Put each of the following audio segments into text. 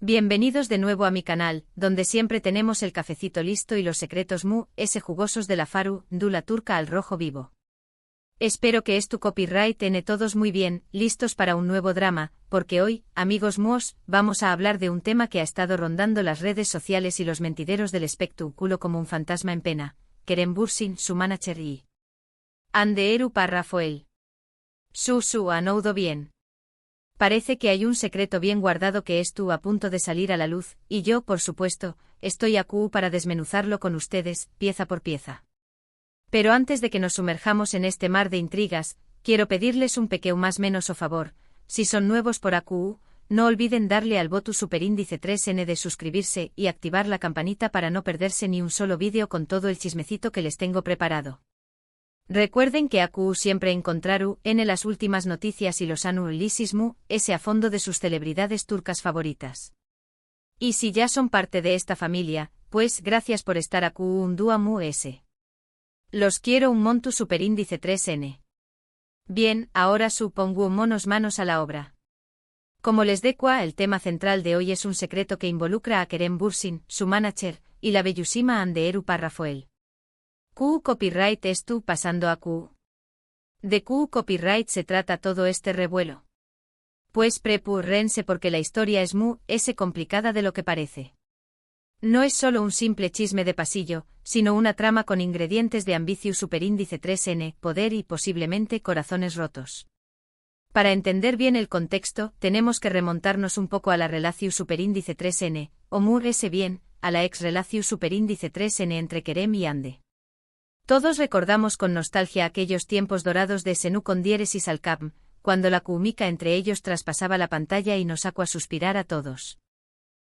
Bienvenidos de nuevo a mi canal, donde siempre tenemos el cafecito listo y los secretos jugosos de la Faru, Dula turca al rojo vivo. Espero que tu copyright todos muy bien, listos para un nuevo drama, porque hoy, amigos vamos a hablar de un tema que ha estado rondando las redes sociales y los mentideros del espectáculo como un fantasma en pena, Kerem Bürsin, su manager y Anderu Rafael. Su anoudo bien. Parece que hay un secreto bien guardado que a punto de salir a la luz, y yo, por supuesto, estoy aquí para desmenuzarlo con ustedes, pieza por pieza. Pero antes de que nos sumerjamos en este mar de intrigas, quiero pedirles un pequeño más menos o favor. Si son nuevos por AQ, no olviden darle al botón superíndice 3N de suscribirse y activar la campanita para no perderse ni un solo vídeo con todo el chismecito que les tengo preparado. Recuerden que AQ siempre encontraru en las últimas noticias y los anulisis a fondo de sus celebridades turcas favoritas. Y si ya son parte de esta familia, pues gracias por estar AQ un dúa Los quiero un montu superíndice 3N. Bien, ahora supongo monos manos a la obra. Como les decua, el tema central de hoy es un secreto que involucra a Kerem Bürsin, su manager, y la bellísima Anderu Rafael. Q copyright pasando a Q. De Q copyright se trata todo este revuelo. Pues prepúrense porque la historia es complicada de lo que parece. No es solo un simple chisme de pasillo, sino una trama con ingredientes de ambicius superíndice 3N, poder y posiblemente corazones rotos. Para entender bien el contexto, tenemos que remontarnos un poco a la relación superíndice 3N, o bien, a la ex relación superíndice 3N entre Kerem y Ande. Todos recordamos con nostalgia aquellos tiempos dorados de Senú con diéresis al Capm, cuando la química entre ellos traspasaba la pantalla y nos sacó a suspirar a todos.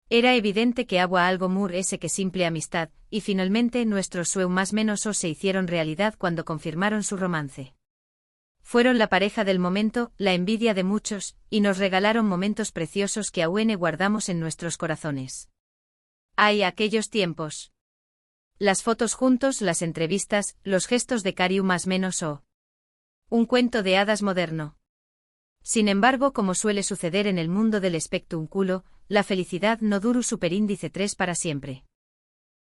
Era evidente que había algo que simple amistad, y finalmente nuestros sueños más menos se hicieron realidad cuando confirmaron su romance. Fueron la pareja del momento, la envidia de muchos, y nos regalaron momentos preciosos que aún guardamos en nuestros corazones. ¡Ay, aquellos tiempos! Las fotos juntos, las entrevistas, los gestos de cariño más menos un cuento de hadas moderno. Sin embargo, como suele suceder en el mundo del espectáculo, la felicidad no dura superíndice 3 para siempre.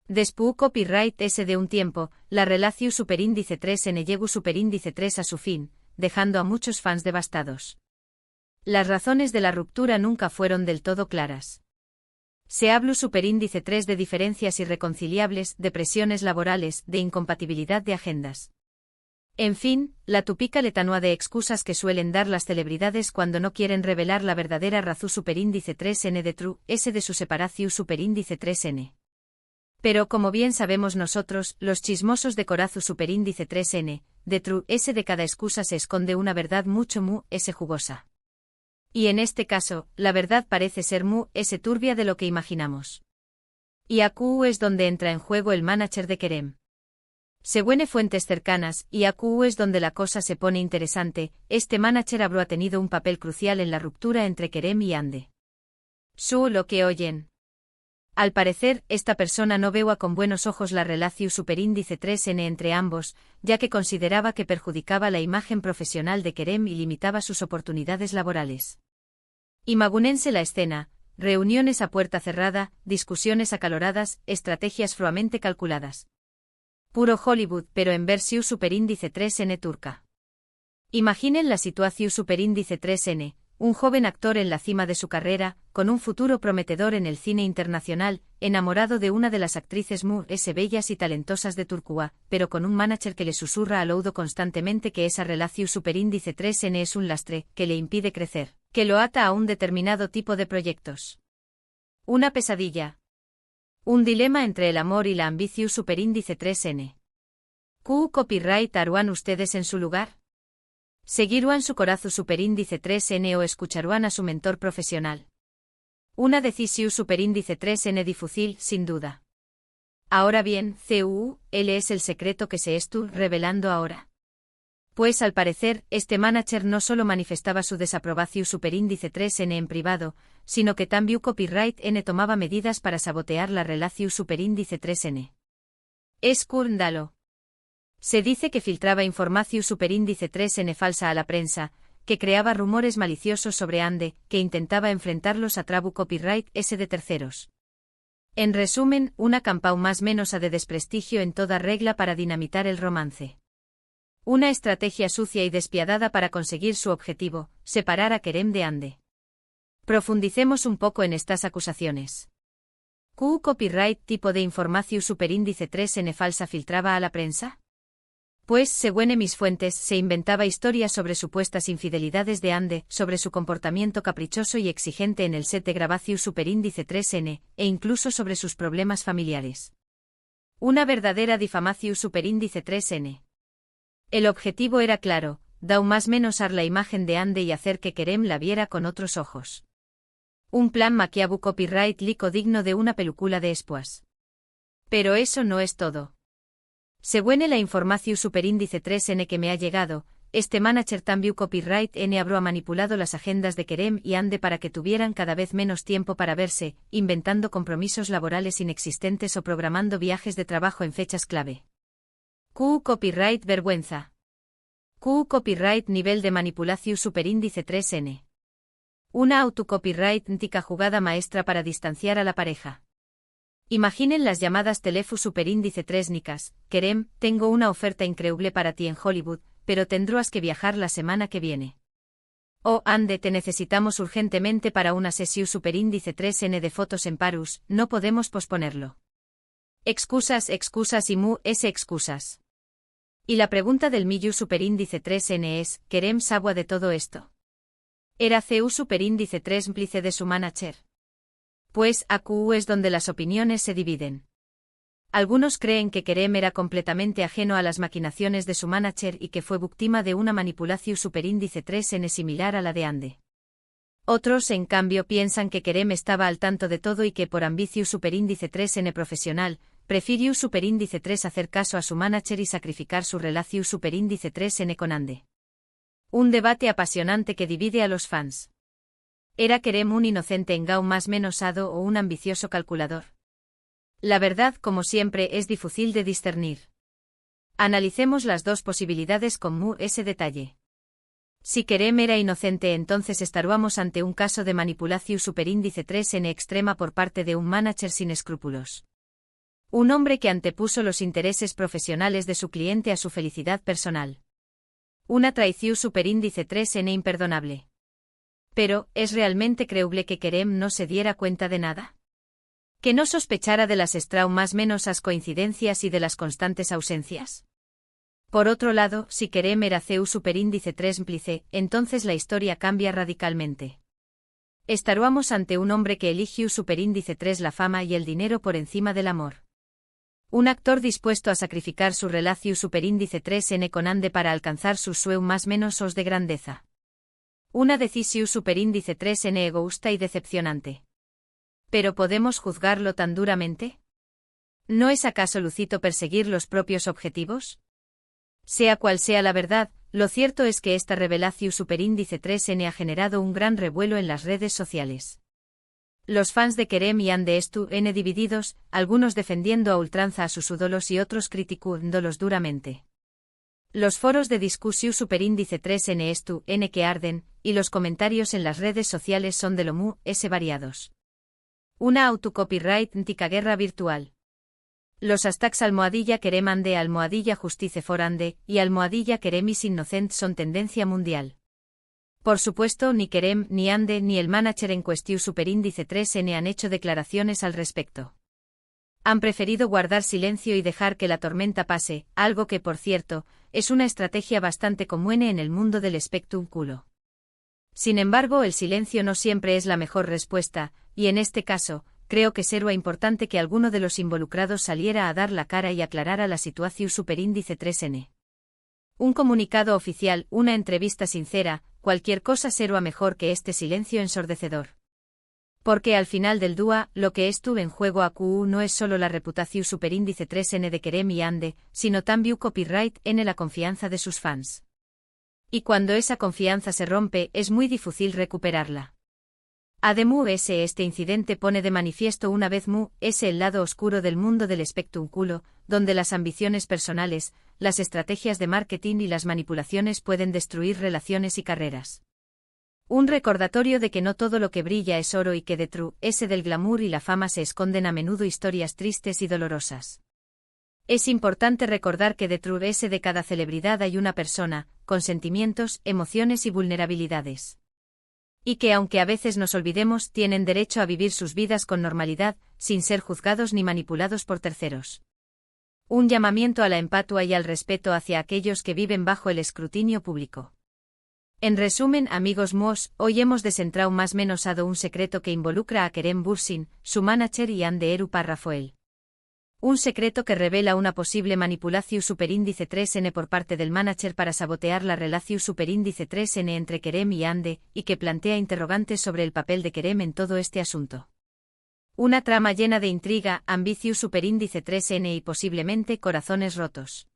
Después copyright de un tiempo, la relación superíndice 3N llegó superíndice 3 a su fin, dejando a muchos fans devastados. Las razones de la ruptura nunca fueron del todo claras. Se habló superíndice 3 de diferencias irreconciliables, de presiones laborales, de incompatibilidad de agendas. En fin, la tupica letanía de excusas que suelen dar las celebridades cuando no quieren revelar la verdadera razón superíndice 3N de true, de su separación superíndice 3N. Pero como bien sabemos nosotros, los chismosos de corazu superíndice 3N, de true, de cada excusa se esconde una verdad mucho jugosa. Y en este caso, la verdad parece ser turbia de lo que imaginamos. Y AQ es donde entra en juego el manager de Kerem. Según fuentes cercanas, y AQ es donde la cosa se pone interesante, este manager habrá tenido un papel crucial en la ruptura entre Kerem y Ande. Lo que oyen. Al parecer, esta persona no veía con buenos ojos la relación superíndice 3N entre ambos, ya que consideraba que perjudicaba la imagen profesional de Kerem y limitaba sus oportunidades laborales. Imagúnense la escena: reuniones a puerta cerrada, discusiones acaloradas, estrategias fríamente calculadas. Puro Hollywood, pero en versión superíndice 3N turca. Imaginen la situación superíndice 3N, un joven actor en la cima de su carrera, con un futuro prometedor en el cine internacional, enamorado de una de las actrices bellas y talentosas de Turquía, pero con un manager que le susurra al oído constantemente que esa relación superíndice 3N es un lastre, que le impide crecer, que lo ata a un determinado tipo de proyectos. Una pesadilla. Un dilema entre el amor y la ambición superíndice 3N. ¿Q copyright harán ustedes en su lugar? ¿Seguirán su corazón superíndice 3N o escucharán a su mentor profesional? Una decisión superíndice 3N difícil, sin duda. Ahora bien, él es el secreto que se está revelando ahora. Pues al parecer, este manager no solo manifestaba su desaprobación superíndice 3N en privado, sino que también copyright N tomaba medidas para sabotear la relación superíndice 3N. Escándalo. Se dice que filtraba información superíndice 3N falsa a la prensa, que creaba rumores maliciosos sobre Ande, que intentaba enfrentarlos a Trabu Copyright S de terceros. En resumen, una campaña más menos a de desprestigio en toda regla para dinamitar el romance. Una estrategia sucia y despiadada para conseguir su objetivo, separar a Kerem de Ande. Profundicemos un poco en estas acusaciones. ¿Q copyright tipo de información superíndice 3N falsa filtraba a la prensa? Pues, según mis fuentes, se inventaba historias sobre supuestas infidelidades de Ande, sobre su comportamiento caprichoso y exigente en el set de grabación superíndice 3N, e incluso sobre sus problemas familiares. Una verdadera difamación superíndice 3N. El objetivo era claro, dar más menos la imagen de Ande y hacer que Kerem la viera con otros ojos. Un plan maquiavu copyright lico digno de una película de espoas. Pero eso no es todo. Según la información superíndice 3N que me ha llegado, este manager también copyright N habrá manipulado las agendas de Kerem y Ande para que tuvieran cada vez menos tiempo para verse, inventando compromisos laborales inexistentes o programando viajes de trabajo en fechas clave. Q copyright vergüenza. Q copyright nivel de manipulación superíndice 3N. Una autocopyright ntica jugada maestra para distanciar a la pareja. Imaginen las llamadas teléfono superíndice 3 nicas. Kerem, tengo una oferta increíble para ti en Hollywood, pero tendrás que viajar la semana que viene. O Ande, te necesitamos urgentemente para una sesión superíndice 3N de fotos en Parus, no podemos posponerlo. Excusas y excusas. Y la pregunta del millu superíndice 3N es, ¿Kerem sabe de todo esto? ¿Era CU superíndice 3 cómplice de su manager? Pues AQ es donde las opiniones se dividen. Algunos creen que Kerem era completamente ajeno a las maquinaciones de su manager y que fue víctima de una manipulación superíndice 3N similar a la de Ande. Otros, en cambio, piensan que Kerem estaba al tanto de todo y que por ambición superíndice 3N profesional, prefirió superíndice 3 hacer caso a su manager y sacrificar su relación superíndice 3N con Ande. Un debate apasionante que divide a los fans. ¿Era Kerem un inocente engao más menosado o un ambicioso calculador? La verdad, como siempre, es difícil de discernir. Analicemos las dos posibilidades con ese detalle. Si Kerem era inocente, entonces estaríamos ante un caso de manipulación superíndice 3N extrema por parte de un manager sin escrúpulos. Un hombre que antepuso los intereses profesionales de su cliente a su felicidad personal. Una traición superíndice 3N imperdonable. Pero, ¿es realmente creíble que Kerem no se diera cuenta de nada? ¿Que no sospechara de las más menosas coincidencias y de las constantes ausencias? Por otro lado, si Kerem era CU superíndice 3 cómplice, entonces la historia cambia radicalmente. Estaríamos ante un hombre que eligió superíndice 3 la fama y el dinero por encima del amor. Un actor dispuesto a sacrificar su relación superíndice 3N con Ande para alcanzar sus sueños más menosos de grandeza. Una decisión superíndice 3N egoísta y decepcionante. ¿Pero podemos juzgarlo tan duramente? ¿No es acaso lucito perseguir los propios objetivos? Sea cual sea la verdad, lo cierto es que esta revelación superíndice 3N ha generado un gran revuelo en las redes sociales. Los fans de Kerem y Ande están divididos, algunos defendiendo a ultranza a sus ídolos y otros criticándolos duramente. Los foros de discusión superíndice 3N que arden, y los comentarios en las redes sociales son de lo variados. Una autocopyright ntica guerra virtual. Los hashtags _Kerem Ande _Justice for Ande y _Kerem is innocent son tendencia mundial. Por supuesto, ni Kerem, ni Ande, ni el manager en cuestión superíndice 3N han hecho declaraciones al respecto. Han preferido guardar silencio y dejar que la tormenta pase, algo que, por cierto, es una estrategia bastante común en el mundo del espectáculo. Sin embargo, el silencio no siempre es la mejor respuesta, y en este caso, creo que sería importante que alguno de los involucrados saliera a dar la cara y aclarara la situación superíndice 3N. Un comunicado oficial, una entrevista sincera, cualquier cosa será mejor que este silencio ensordecedor. Porque al final del día, lo que estuvo en juego AQ no es solo la reputación superíndice 3N de Kerem y Ande, sino también copyright en la confianza de sus fans. Y cuando esa confianza se rompe, es muy difícil recuperarla. Además, este incidente pone de manifiesto una vez el lado oscuro del mundo del espectáculo, donde las ambiciones personales, las estrategias de marketing y las manipulaciones pueden destruir relaciones y carreras. Un recordatorio de que no todo lo que brilla es oro y que detrás del glamour y la fama se esconden a menudo historias tristes y dolorosas. Es importante recordar que detrás de cada celebridad hay una persona, con sentimientos, emociones y vulnerabilidades. Y que aunque a veces nos olvidemos, tienen derecho a vivir sus vidas con normalidad, sin ser juzgados ni manipulados por terceros. Un llamamiento a la empatía y al respeto hacia aquellos que viven bajo el escrutinio público. En resumen, amigos míos, hoy hemos descentrado más o menos un secreto que involucra a Kerem Bürsin, su manager y Andy Rafael. Un secreto que revela una posible manipulación superíndice 3N por parte del manager para sabotear la relación superíndice 3N entre Kerem y Andy, y que plantea interrogantes sobre el papel de Kerem en todo este asunto. Una trama llena de intriga, ambición superíndice 3N y posiblemente corazones rotos.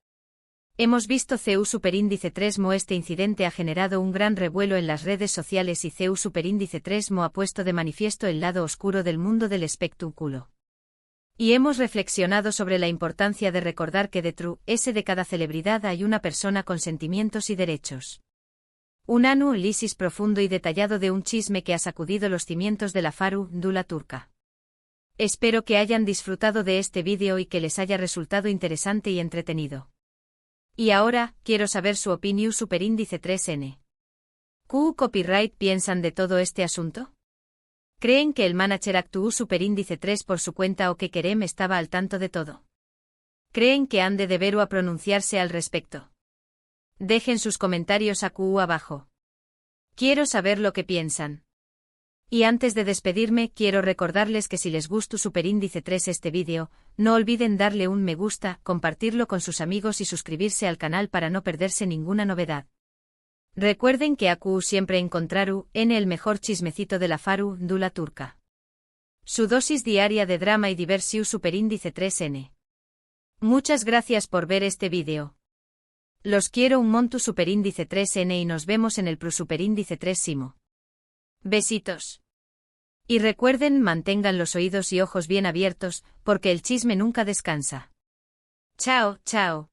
Hemos visto CU superíndice 3mo. Este incidente ha generado un gran revuelo en las redes sociales y CU superíndice 3mo ha puesto de manifiesto el lado oscuro del mundo del espectáculo. Y hemos reflexionado sobre la importancia de recordar que detrás de cada celebridad hay una persona con sentimientos y derechos. Un análisis profundo y detallado de un chisme que ha sacudido los cimientos de la farándula turca. Espero que hayan disfrutado de este vídeo y que les haya resultado interesante y entretenido. Y ahora, quiero saber su opinión superíndice 3N. ¿Qué copyright piensan de todo este asunto? ¿Creen que el manager actuó superíndice 3 por su cuenta o que Kerem estaba al tanto de todo? ¿Creen que han de deber a pronunciarse al respecto? Dejen sus comentarios aquí abajo. Quiero saber lo que piensan. Y antes de despedirme, quiero recordarles que si les gustó superíndice 3 este vídeo, no olviden darle un me gusta, compartirlo con sus amigos y suscribirse al canal para no perderse ninguna novedad. Recuerden que aquí siempre encontraru en el mejor chismecito de la farándula turca. Su dosis diaria de drama y diversión superíndice 3N. Muchas gracias por ver este vídeo. Los quiero un monto superíndice 3N y nos vemos en el superíndice 3simo. Besitos. Y recuerden, mantengan los oídos y ojos bien abiertos, porque el chisme nunca descansa. Chao, chao.